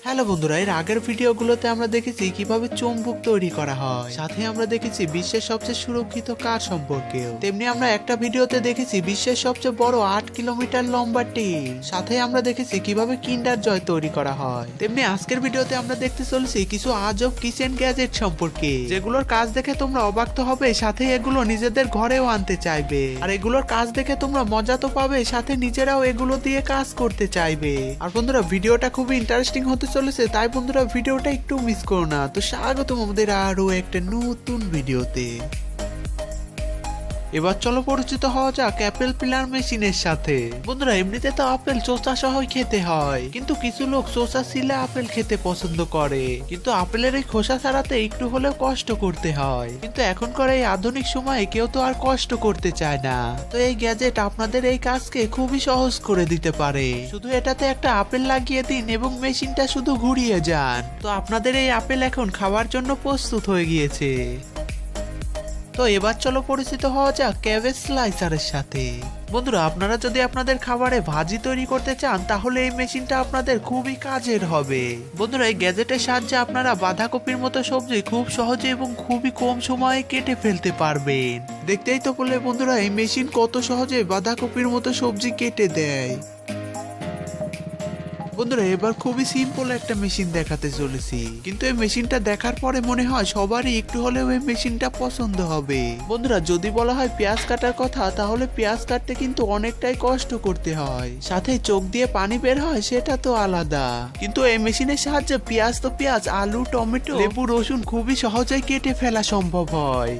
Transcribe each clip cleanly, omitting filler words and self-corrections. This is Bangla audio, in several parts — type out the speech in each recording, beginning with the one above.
হ্যালো বন্ধুরা, এর আগের ভিডিওগুলোতে আমরা দেখেছি কিভাবে চুম্বক তৈরি করা হয়, সাথে আমরা দেখেছি বিশ্বের সবচেয়ে সুরক্ষিত কার সম্পর্কেও। তেমনি আমরা একটা ভিডিওতে দেখেছি বিশ্বের সবচেয়ে বড় 8 কিলোমিটার লম্বা টিম, সাথে আমরা দেখেছি কিভাবে কিন্ডার জয় তৈরি করা হয়। তেমনি আজকের ভিডিওতে আমরা দেখতে চলেছি কিছু আজব কিচেন গ্যাজেট সম্পর্কে, যেগুলোর কাজ দেখে তোমরা অবাক তো হবে, সাথে এগুলো নিজেদের ঘরেও আনতে চাইবে। আর এগুলোর কাজ দেখে তোমরা মজা তো পাবে, সাথে নিজেরাও এগুলো দিয়ে কাজ করতে চাইবে। আর বন্ধুরা, ভিডিওটা খুবই ইন্টারেস্টিং হতে চলেছে, তাই বন্ধুরা ভিডিওটা একটু মিস করো না। তো স্বাগতম আমাদের আরো একটা নতুন ভিডিওতে। এবার চলো পরিচিত হওয়া যাক অ্যাপেল পিলার মেশিনের সাথে। বন্ধুরা, এমনিতে তো আপেল চোষা সহ খেতে হয়, কিন্তু কিছু লোক চোষা ছিলে আপেল খেতে পছন্দ করে, কিন্তু আপেলের এই খোসা ছাড়াতে একটু হলেও কষ্ট করতে হয়। কিন্তু এখনকার এই আধুনিক সময়ে কেউ তো আর কষ্ট করতে চায় না, তো এই গ্যাজেট আপনাদের এই কাজকে খুবই সহজ করে দিতে পারে। শুধু এটাতে একটা আপেল লাগিয়ে দিন এবং মেশিনটা শুধু ঘুরিয়ে যান, তো আপনাদের এই আপেল এখন খাওয়ার জন্য প্রস্তুত হয়ে গিয়েছে। তো এবার চলো পরিচিত হওয়া যাক ক্যাবেজ স্লাইসারের সাথে। বন্ধুরা, আপনারা যদি আপনাদের খাবারে ভাজি তৈরি করতে চান, তাহলে এই মেশিনটা আপনাদের খুবই কাজের হবে। বন্ধুরা, এই গ্যাজেটের সাহায্যে আপনারা বাঁধাকপির মতো সবজি খুব সহজে এবং খুবই কম সময়ে কেটে ফেলতে পারবেন। দেখতেই তো বলে বন্ধুরা, এই মেশিন কত সহজে বাঁধাকপির মতো সবজি কেটে দেয়। বন্ধুরা, এবার খুবই সিম্পল একটা মেশিন দেখাতে চলেছি, কিন্তু এই মেশিনটা দেখার পরে মনে হয় সবারই একটু হলেও এই মেশিনটা পছন্দ হবে। বন্ধুরা, যদি বলা হয় পেঁয়াজ কাটার কথা, তাহলে পেঁয়াজ কাটতে কিন্তু অনেকটাই কষ্ট করতে হয়, সাথে চোখ দিয়ে পানি বের হয়, সেটা তো আলাদা। কিন্তু এই মেশিনের সাহায্যে পেঁয়াজ তো পেঁয়াজ, আলু, টমেটো, লেবু, রসুন খুবই সহজেই কেটে ফেলা সম্ভব হয়।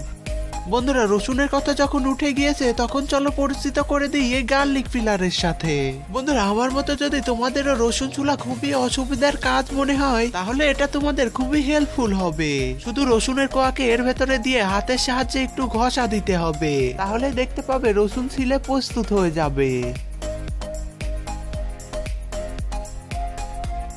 বন্ধুরা, রসুনের কথা যখন উঠে গিয়েছে, তখন চলো পরিচিত করে দিই এই গার্লিক পিলারের সাথে। বন্ধুরা, আমার মতো যদি তোমাদেরও রসুন চুলা খুবই অসুবিধার কাজ মনে হয়, তাহলে এটা তোমাদের খুবই হেল্পফুল হবে। শুধু রসুনের কোয়াকে এর ভেতরে দিয়ে হাতের সাহায্যে একটু ঘষা দিতে হবে, তাহলে দেখতে পাবে রসুন ছিলে প্রস্তুত হয়ে যাবে।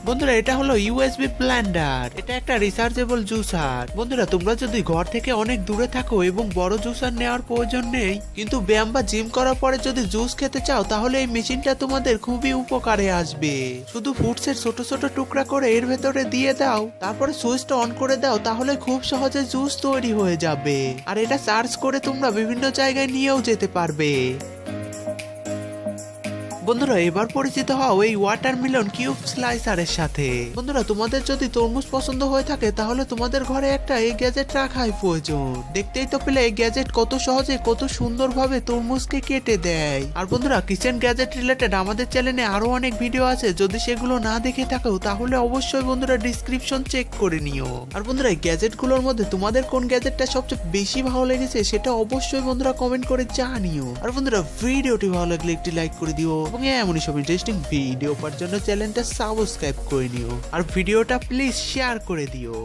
বন্ধুরা, এটা হলো ইউএসবি ব্লেন্ডার। এটা একটা রিচার্জেবল জুসার। বন্ধুরা, তোমরা যদি ঘর থেকে অনেক দূরে থাকো এবং বড় জুসার নেওয়ার প্রয়োজন নেই, কিন্তু ব্যায়াম বা জিম করার পরে যদি জুস খেতে চাও, তাহলে এই মেশিনটা তোমাদের খুবই উপকারে আসবে। শুধু ফ্রুটসের ছোট ছোট টুকরা করে এর ভেতরে দিয়ে দাও, তারপরে সুইচটা অন করে দাও, তাহলে খুব সহজে জুস তৈরি হয়ে যাবে। আর এটা চার্জ করে তোমরা বিভিন্ন জায়গায় নিয়েও যেতে পারবে। বন্ধুরা, এবার পরিচিত হও এই ওয়াটারমেলন কিউব স্লাইসারের সাথে। বন্ধুরা, তোমাদের যদি তরমুজ পছন্দ হয়ে থাকে, তাহলে তোমাদের ঘরে একটা এই গ্যাজেট রাখাই প্রয়োজন। দেখতেই তো পেলে এই গ্যাজেট কত সহজে কত সুন্দরভাবে তরমুজকে কেটে দেয়। আর বন্ধুরা, কিচেন গ্যাজেট রিলেটেড আমাদের চ্যানেলে আরো অনেক ভিডিও আছে, যদি সেগুলো না দেখে থাকো, তাহলে অবশ্যই বন্ধুরা ডিসক্রিপশন চেক করে নিও। আর বন্ধুরা, এই গ্যাজেট গুলোর মধ্যে তোমাদের কোন গ্যাজেটটা সবচেয়ে বেশি ভালো লেগেছে, সেটা অবশ্যই বন্ধুরা কমেন্ট করে জানিও। আর বন্ধুরা, ভিডিওটি ভালো লাগলে একটি লাইক করে দিও, এবং এমনই সব ইন্টারেস্টিং ভিডিও পাওয়ার জন্য চ্যানেলটা সাবস্ক্রাইব করে নিও, আর ভিডিওটা প্লিজ শেয়ার করে দিও।